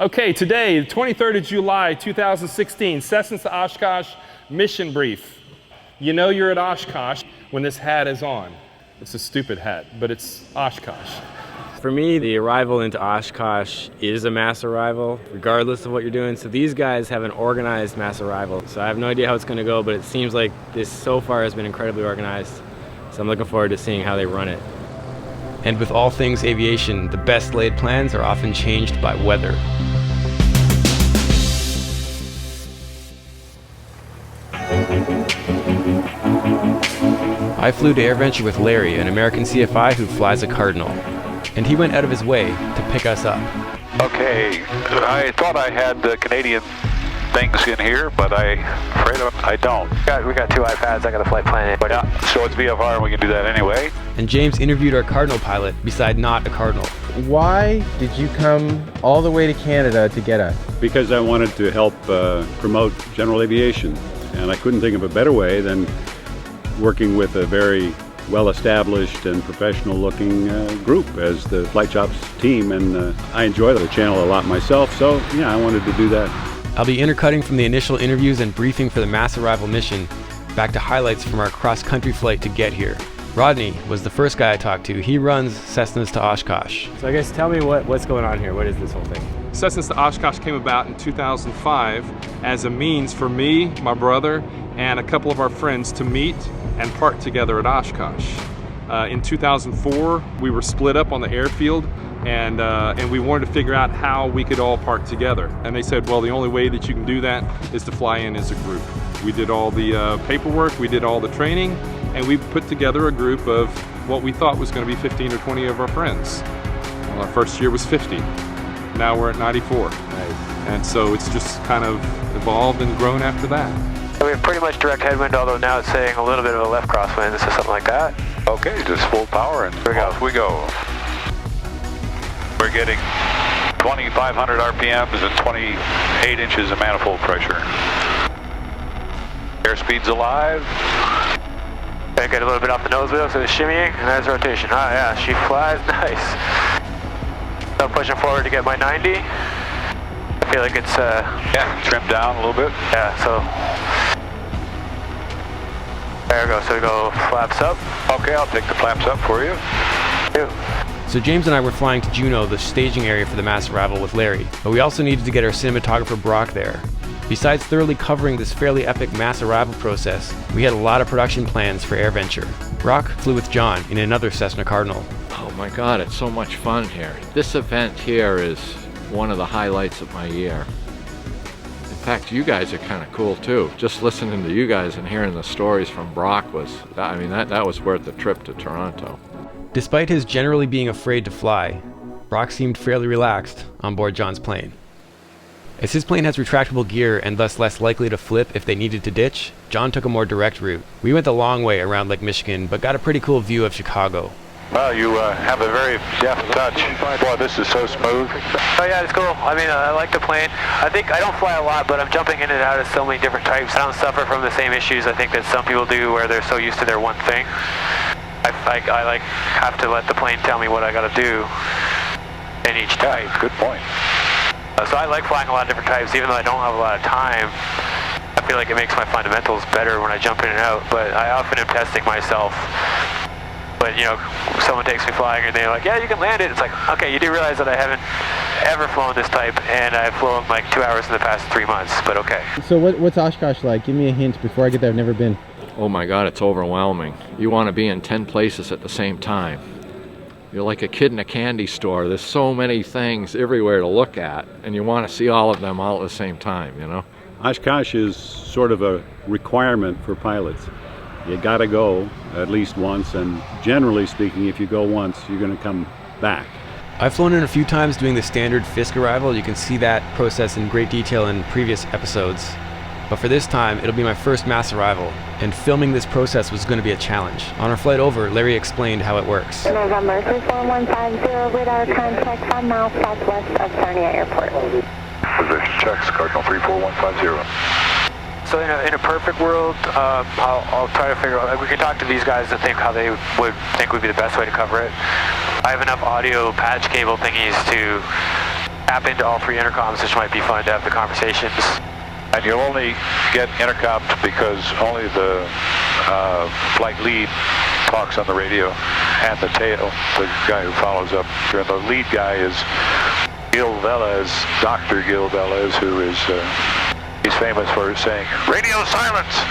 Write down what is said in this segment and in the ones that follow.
Okay, today, the 23rd of July, 2016, Cessnas to Oshkosh mission brief. You know you're at Oshkosh when this hat is on. It's a stupid hat, but it's Oshkosh. For me, the arrival into Oshkosh is a mass arrival, regardless of what you're doing. So these guys have an organized mass arrival. So I have no idea how it's going to go, but it seems like this so far has been incredibly organized. So I'm looking forward to seeing how they run it. And with all things aviation, the best laid plans are often changed by weather. I flew to AirVenture with Larry, an American CFI who flies a Cardinal. And he went out of his way to pick us up. Okay, I thought I had the Canadian things in here, but I'm afraid I don't. We got 2 iPads, I got a flight plan. Yeah, so it's VFR and we can do that anyway. And James interviewed our Cardinal pilot beside not a Cardinal. Why did you come all the way to Canada to get us? Because I wanted to help promote general aviation, and I couldn't think of a better way than working with a very well-established and professional-looking group as the Flight Shops team, and I enjoy the channel a lot myself, so yeah, I wanted to do that. I'll be intercutting from the initial interviews and briefing for the mass arrival mission back to highlights from our cross-country flight to get here. Rodney was the first guy I talked to. He runs Cessnas to Oshkosh. So I guess tell me what's going on here. What is this whole thing? Cessnas to Oshkosh came about in 2005 as a means for me, my brother, and a couple of our friends to meet and park together at Oshkosh. In 2004, we were split up on the airfield, and we wanted to figure out how we could all park together. And they said, well, the only way that you can do that is to fly in as a group. We did all the paperwork, we did all the training, and we put together a group of what we thought was going to be 15 or 20 of our friends. Well, our first year was 50. Now we're at 94. Nice. And so it's just kind of evolved and grown after that. We have pretty much direct headwind, although now it's saying a little bit of a left crosswind, so something like that. Okay, just full power and off we go. We're getting 2,500 RPMs and 28 inches of manifold pressure. Airspeed's alive. Okay, get a little bit off the nose wheel, so it's shimmying, and there's rotation. Oh yeah, she flies nice. So I'm pushing forward to get my 90. I feel like it's yeah, trimmed down a little bit. Yeah, so there we go. So we go flaps up. Okay, I'll take the flaps up for you. So James and I were flying to Juneau, the staging area for the mass arrival with Larry, but we also needed to get our cinematographer Brock there. Besides thoroughly covering this fairly epic mass arrival process, we had a lot of production plans for AirVenture. Brock flew with John in another Cessna Cardinal. Oh my God, it's so much fun here. This event here is one of the highlights of my year. In fact, you guys are kind of cool too. Just listening to you guys and hearing the stories from Brock was, I mean, that was worth the trip to Toronto. Despite his generally being afraid to fly, Brock seemed fairly relaxed on board John's plane. As his plane has retractable gear and thus less likely to flip if they needed to ditch, John took a more direct route. We went the long way around Lake Michigan, but got a pretty cool view of Chicago. Well, you have a very deft touch. Boy, this is so smooth. Oh yeah, it's cool. I mean, I like the plane. I think I don't fly a lot, but I'm jumping in and out of so many different types. I don't suffer from the same issues I think that some people do, where they're so used to their one thing. I like have to let the plane tell me what I got to do in each type. Yeah, good point. So I like flying a lot of different types, even though I don't have a lot of time. I feel like it makes my fundamentals better when I jump in and out, but I often am testing myself. But you know, someone takes me flying and they're like, yeah, you can land it. It's like, okay, you do realize that I haven't ever flown this type, and I've flown like 2 hours in the past 3 months, but okay. So what's Oshkosh like? Give me a hint before I get there. I've never been. Oh my God, it's overwhelming. You want to be in 10 places at the same time. You're like a kid in a candy store. There's so many things everywhere to look at, and you want to see all of them all at the same time, you know? Oshkosh is sort of a requirement for pilots. You gotta go at least once, and generally speaking, if you go once, you're gonna come back. I've flown in a few times doing the standard Fisk Arrival. You can see that process in great detail in previous episodes. But for this time, it'll be my first mass arrival, and filming this process was going to be a challenge. On our flight over, Larry explained how it works. November 3150, radar contact 5 miles southwest of Sarnia Airport. Position checks, Cardinal 34150. So in a perfect world, I'll try to figure out, we can talk to these guys and think how they would think would be the best way to cover it. I have enough audio patch cable thingies to tap into all 3 intercoms, which might be fun to have the conversations. And you'll only get intercoms because only the flight lead talks on the radio, and the tail, the guy who follows up. And the lead guy is Gil Velez, Dr. Gil Velez, who is he's famous for saying, "Radio silence!"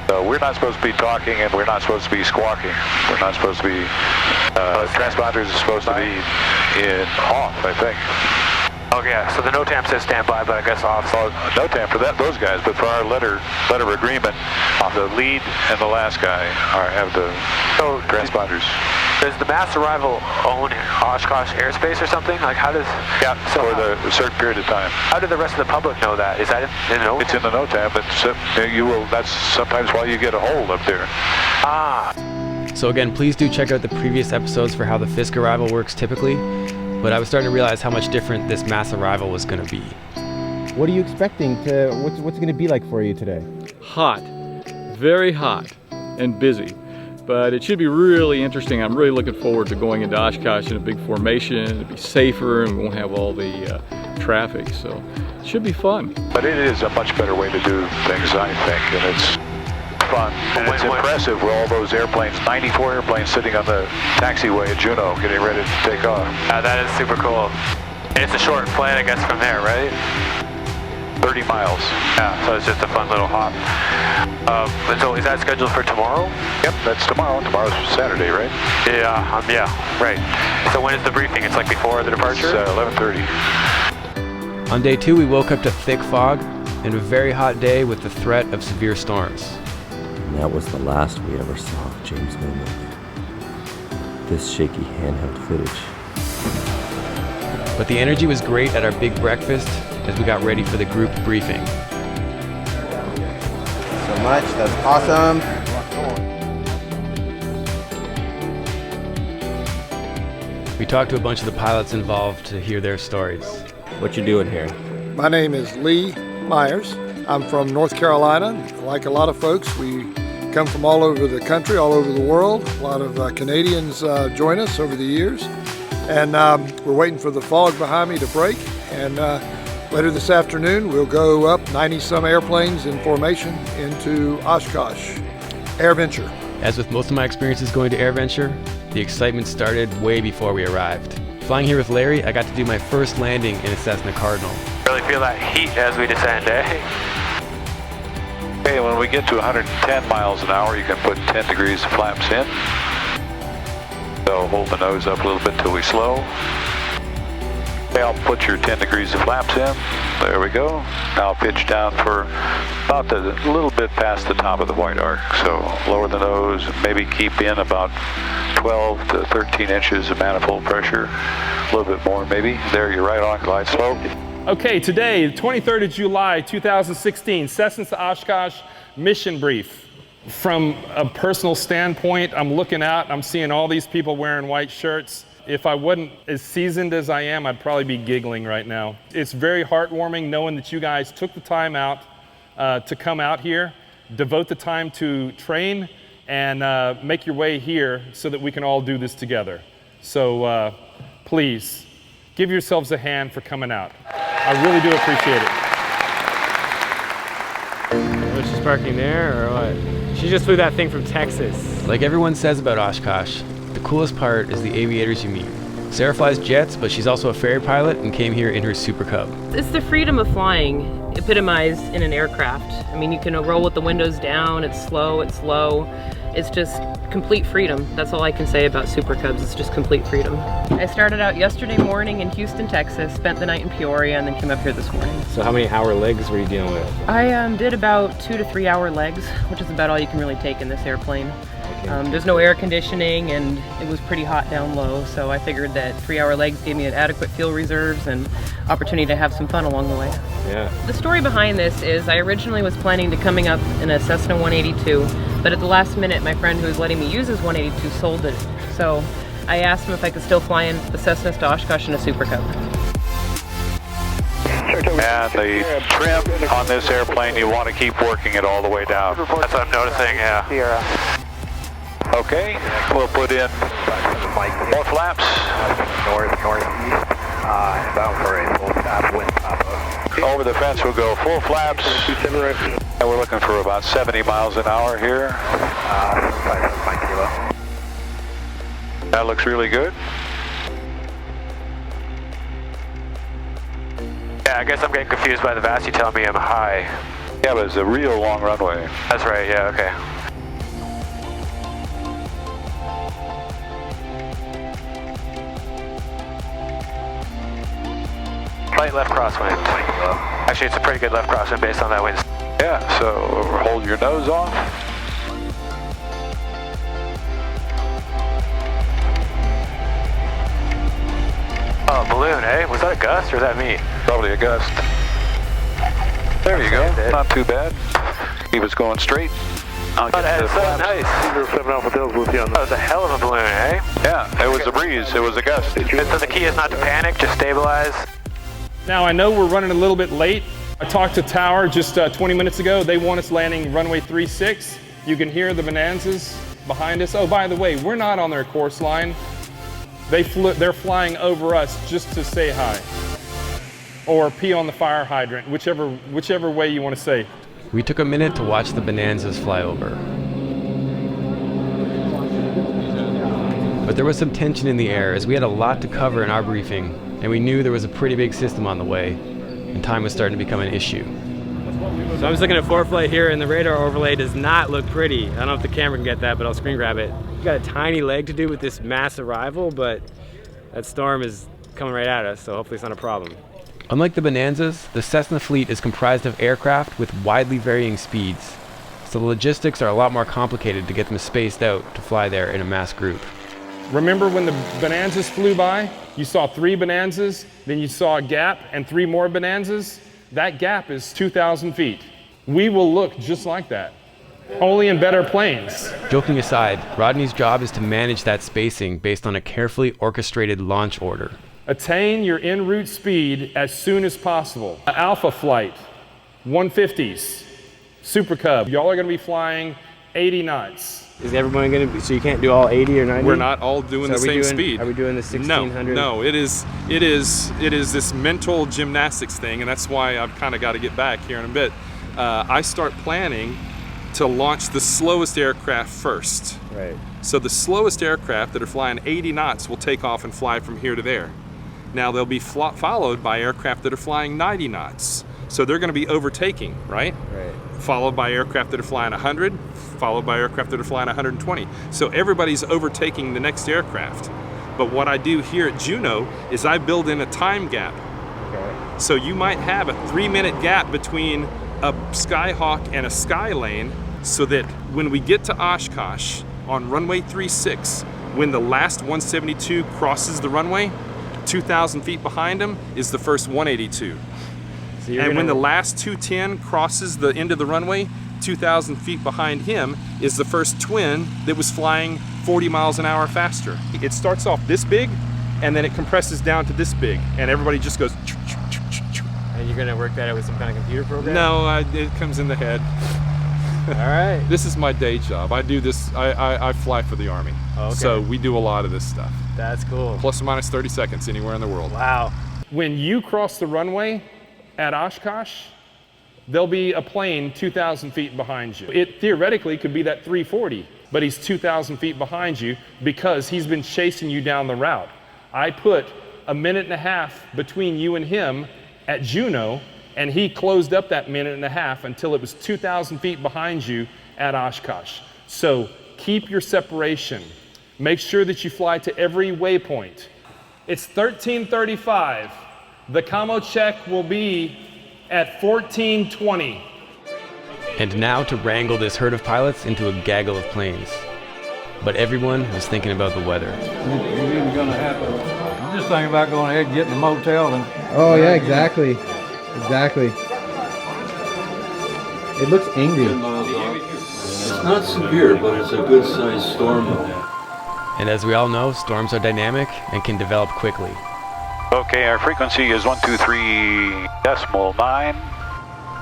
So we're not supposed to be talking, and we're not supposed to be squawking. We're not supposed to be, transponders are supposed to be off, I think. Okay, yeah, so the NOTAM says standby, but I guess off. So NOTAM for those guys, but for our letter of agreement, the lead and the last guy have the transponders. Does the mass arrival own Oshkosh airspace or something? Like, how does... Yeah, so for a certain period of time. How did the rest of the public know that? Is that in the NOTAM? It's in the NOTAM, but that's sometimes why you get a hold up there. Ah. So again, please do check out the previous episodes for how the Fisk Arrival works typically, but I was starting to realize how much different this mass arrival was going to be. What are you expecting what's it going to be like for you today? Hot, very hot and busy, but it should be really interesting. I'm really looking forward to going into Oshkosh in a big formation. It'll be safer and we won't have all the traffic, so it should be fun. But it is a much better way to do things, I think, and it's fun. And it's impressive with all those airplanes, 94 airplanes sitting on the taxiway at Juneau getting ready to take off. That is super cool. And it's a short flight, I guess, from there, right? 30 miles. Yeah, so it's just a fun little hop. And so is that scheduled for tomorrow? Yep, that's tomorrow. Tomorrow's Saturday, right? Yeah, right. So when is the briefing? It's like before the departure? It's 11:30. On day 2, we woke up to thick fog and a very hot day with the threat of severe storms. And that was the last we ever saw of James Newman. This shaky handheld footage. But the energy was great at our big breakfast as we got ready for the group briefing. So much, that's awesome. We talked to a bunch of the pilots involved to hear their stories. What you doing here? My name is Lee Myers. I'm from North Carolina. Like a lot of folks, we come from all over the country, all over the world. A lot of Canadians join us over the years. And we're waiting for the fog behind me to break. And later this afternoon, we'll go up 90-some airplanes in formation into Oshkosh, AirVenture. As with most of my experiences going to AirVenture, the excitement started way before we arrived. Flying here with Larry, I got to do my first landing in a Cessna Cardinal. Really feel that heat as we descend, eh? Okay, when we get to 110 miles an hour, you can put 10 degrees of flaps in. So hold the nose up a little bit till we slow. Okay, I'll put your 10 degrees of flaps in. There we go. Now pitch down for about a little bit past the top of the white arc. So lower the nose, maybe keep in about 12 to 13 inches of manifold pressure. A little bit more maybe. There, you're right on, glide slow. Okay, today, the 23rd of July, 2016, Cessnas to Oshkosh mission brief. From a personal standpoint, I'm looking out, I'm seeing all these people wearing white shirts. If I wasn't as seasoned as I am, I'd probably be giggling right now. It's very heartwarming knowing that you guys took the time out to come out here, devote the time to train, and make your way here so that we can all do this together. So please, give yourselves a hand for coming out. I really do appreciate it. Was she parking there or what? She just flew that thing from Texas. Like everyone says about Oshkosh, the coolest part is the aviators you meet. Sarah flies jets, but she's also a ferry pilot and came here in her Super Cub. It's the freedom of flying epitomized in an aircraft. I mean, you can roll with the windows down, it's slow, it's low. It's just complete freedom. That's all I can say about Super Cubs. It's just complete freedom. I started out yesterday morning in Houston, Texas, spent the night in Peoria, and then came up here this morning. So how many hour legs were you dealing with? I did about 2 to 3 hour legs, which is about all you can really take in this airplane. There's no air conditioning, and it was pretty hot down low, so I figured that 3 hour legs gave me an adequate fuel reserves and opportunity to have some fun along the way. Yeah. The story behind this is I originally was planning to coming up in a Cessna 182, but at the last minute my friend who was letting me use his 182 sold it. So I asked him if I could still fly in the Cessnas to Oshkosh in a Super Cub. And the trim on this airplane, you want to keep working it all the way down. That's what I'm noticing, yeah. Okay, we'll put in more flaps. Northeast. Bound for a full stop, wind Papa. Over the fence we'll go full flaps. And we're looking for about 70 miles an hour here. 757 kilo. That looks really good. Yeah, I guess I'm getting confused by the VAS. You telling me I'm high. Yeah, but it's a real long runway. That's right, yeah, okay. Light left crosswind. Actually, it's a pretty good left crosswind based on that wind. Yeah, so hold your nose off. Oh, balloon, eh? Was that a gust or is that me? Probably a gust. There you go. Not too bad. Keep us going straight. I'll get that to is the so flaps. nice. 7 Alpha Tails with you on that was a hell of a balloon, eh? Yeah, it was a breeze. It was a gust. So the key is not to panic, just stabilize. Now I know we're running a little bit late. I talked to Tower just 20 minutes ago. They want us landing runway 36. You can hear the Bonanzas behind us. Oh, by the way, we're not on their course line. They're flying over us just to say hi. Or pee on the fire hydrant, whichever way you want to say. We took a minute to watch the Bonanzas fly over. But there was some tension in the air as we had a lot to cover in our briefing, and we knew there was a pretty big system on the way, and time was starting to become an issue. So I'm just looking at ForeFlight here, and the radar overlay does not look pretty. I don't know if the camera can get that, but I'll screen grab it. We've got a tiny leg to do with this mass arrival, but that storm is coming right at us, so hopefully it's not a problem. Unlike the Bonanzas, the Cessna fleet is comprised of aircraft with widely varying speeds, so the logistics are a lot more complicated to get them spaced out to fly there in a mass group. Remember when the Bonanzas flew by? You saw 3 Bonanzas, then you saw a gap and 3 more Bonanzas. That gap is 2,000 feet. We will look just like that, only in better planes. Joking aside, Rodney's job is to manage that spacing based on a carefully orchestrated launch order. Attain your en route speed as soon as possible. Alpha flight, 150s, Super Cub. Y'all are gonna be flying 80 knots. Is everyone gonna be, so you can't do all 80 or 90? We're not all doing the same speed. Are we doing the 1600? No, it is this mental gymnastics thing, and that's why I've kind of got to get back here in a bit. I start planning to launch the slowest aircraft first. Right. So the slowest aircraft that are flying 80 knots will take off and fly from here to there. Now they'll be followed by aircraft that are flying 90 knots. So they're going to be overtaking, right? Right. Followed by aircraft that are flying 100, followed by aircraft that are flying 120. So everybody's overtaking the next aircraft. But what I do here at Juneau is I build in a time gap. Okay. So you might have a 3-minute gap between a Skyhawk and a Skylane, so that when we get to Oshkosh on runway 36, when the last 172 crosses the runway, 2,000 feet behind them is the first 182. So and when the last 210 crosses the end of the runway, 2,000 feet behind him is the first twin that was flying 40 miles an hour faster. It starts off this big, and then it compresses down to this big, and everybody just goes. And you're gonna work that out with some kind of computer program? No, it comes in the head. All right. This is my day job. I do this, I fly for the Army. Okay. So we do a lot of this stuff. That's cool. Plus or minus 30 seconds anywhere in the world. Wow. When you cross the runway at Oshkosh, there'll be a plane 2,000 feet behind you. It theoretically could be that 340, but he's 2,000 feet behind you because he's been chasing you down the route. I put a minute and a half between you and him at Juneau, and he closed up that minute and a half until it was 2,000 feet behind you at Oshkosh. So keep your separation. Make sure that you fly to every waypoint. It's 13:35. The commo check will be at 14:20. And now to wrangle this herd of pilots into a gaggle of planes. But everyone was thinking about the weather. It isn't gonna happen. I'm just thinking about going ahead and getting a motel and... Oh yeah, exactly. Exactly. It looks angry. It's not severe, but it's a good sized storm. And as we all know, storms are dynamic and can develop quickly. Okay, our frequency is 123.9.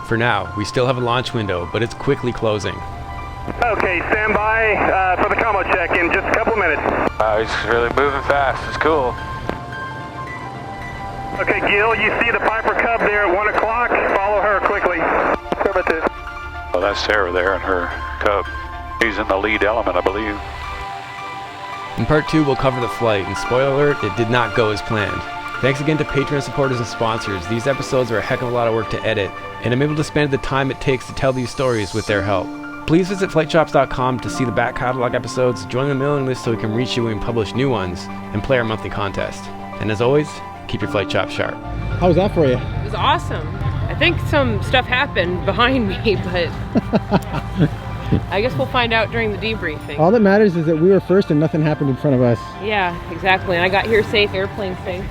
For now, we still have a launch window, but it's quickly closing. Okay, stand by for the combo check in just a couple minutes. Wow, he's really moving fast. It's cool. Okay, Gil, you see the Piper Cub there at 1 o'clock. Follow her quickly. Affirmative. Well, that's Sarah there and her Cub. He's in the lead element, I believe. In part 2, we'll cover the flight, and spoiler alert, it did not go as planned. Thanks again to Patreon supporters and sponsors. These episodes are a heck of a lot of work to edit, and I'm able to spend the time it takes to tell these stories with their help. Please visit flightshops.com to see the back catalog episodes, join the mailing list so we can reach you when we publish new ones, and play our monthly contest. And as always, keep your flight shop sharp. How was that for you? It was awesome. I think some stuff happened behind me, but I guess we'll find out during the debriefing. All that matters is that we were first and nothing happened in front of us. Yeah, exactly. And I got here safe, airplane safe.